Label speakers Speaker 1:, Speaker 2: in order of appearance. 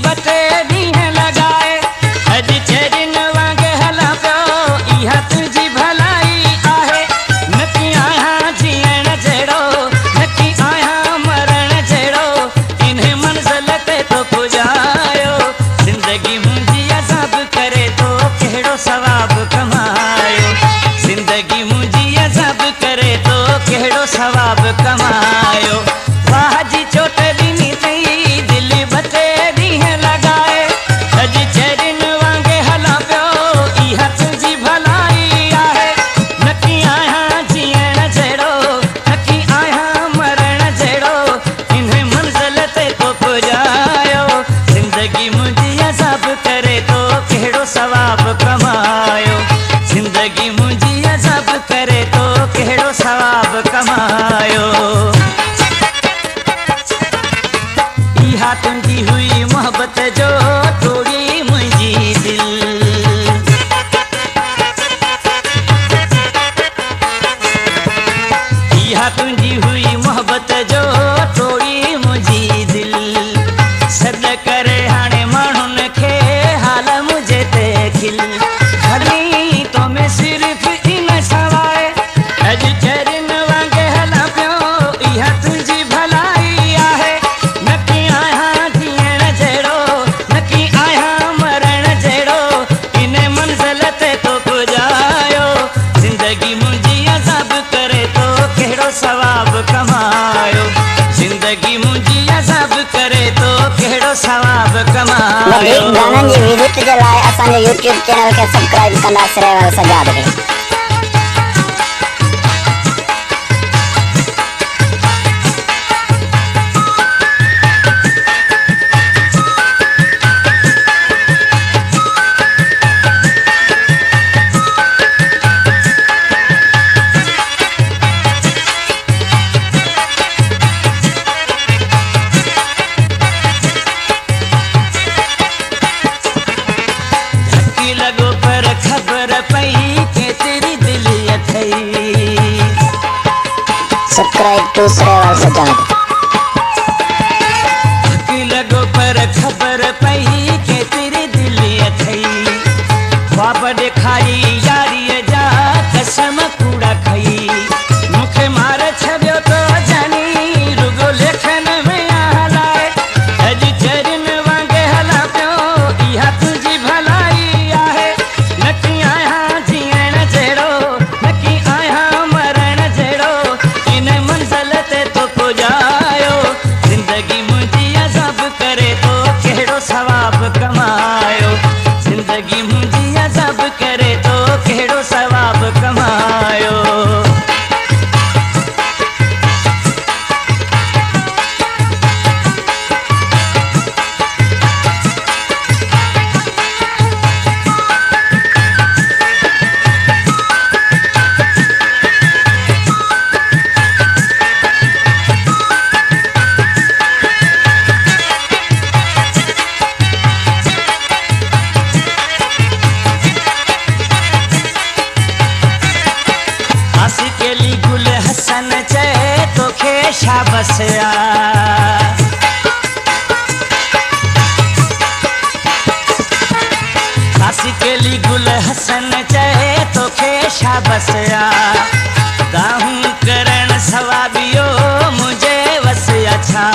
Speaker 1: बटे ॾींहं लगाए अॼु चेरिन वांगे हला पियो इहा तुंहिंजी भलाई आहे न की आहियां जीअण जहिड़ो न की आहियां मरण जहिड़ो इन्हे मंज़िल ते तो पुॼायो ज़िंदगी मुंहिंजी अज़ाब करे तो कहिड़ो सवाबु कमायो ज़िंदगी मुंहिंजी अज़ाब करे तो कहिड़ो सवाबु कमायो वाह जी चोट ॾिनी अथई दिलि बटे ॾींहं लगाए अॼु चेरिन वांगे हला पियो इहा तुंहिंजी भलाई आहे न की आहियां जीअण जहिड़ो न की आहियां मरण जहिड़ो इन्हे मंज़िल ते तो पुॼायो ज़िंदगी मुंहिंजी अज़ाब करे तो कहिड़ो सवाबु कमायो ज़िंदगी मुंहिंजी अज़ाब करे तो कहिड़ो सवाबु कमायो इहा तुंहिंजी हुई मोहबत जो तोड़ी मुंहिंजी दिल इहा तुंहिंजी हुई मोहबत जो तोड़ी मुंहिंजी दिल सॾ करे हाणे माण्हुनि खे हाल मुंहिंजे ते खिल हली तो में सिर्फ़ इन सवाए अॼु चेरिन वांगे हला पियो इहा तुंहिंजी भलाई आहे न की आहियां जीअण जहिड़ो न की आहियां मरण जहिड़ो इन मंज़िल ते तो पुॼायो ज़िंदगी मुंहिंजी अज़ाब करे तो कहिड़ो सवाबु कमायो ज़िंदगी मुंहिंजी अज़ाब करे तो कहिड़ो सवाबु कमायो
Speaker 2: वधीक गाननि जी विज़िट जे लाइ असांजे YouTube चैनल खे सब्सक्राइब कंदा सिरेवाल सजाद खे
Speaker 1: धक्की लॻो पर ख़बर पई केतिरी दिलि अथई
Speaker 2: सब्सक्राइब टू सिरेवाल सजाद
Speaker 1: धक्की लॻो पर ख़बर पई केतिरी दिलि अथई ख्वाब ॾेखारी यारीअ जा कसम कूड़ा खई मूंखे मार छॾियो तो जानी रुगो लेखन में हलाए अॼु चेरिन वांगे हला पियो इहा तुंहिंजी भलाई आहे न की आहियां जीअण जहिड़ो न की आहियां मरण जहिड़ो इन मंज़िल ते तो पुॼायो ज़िंदगी मुंहिंजी अज़ाब करे तो कहिड़ो सवाबु कमायो ज़िंदगी मुंहिंजी अज़ाब करे तो कहिड़ो सवाबु कमायो आशिक़ेली गुल हसन चए तोखे शाबस आ आशिक़ेली गुल हसन चए तोखे शाबस आ गाहूं करण सवाबियो मुझे वस अच्छा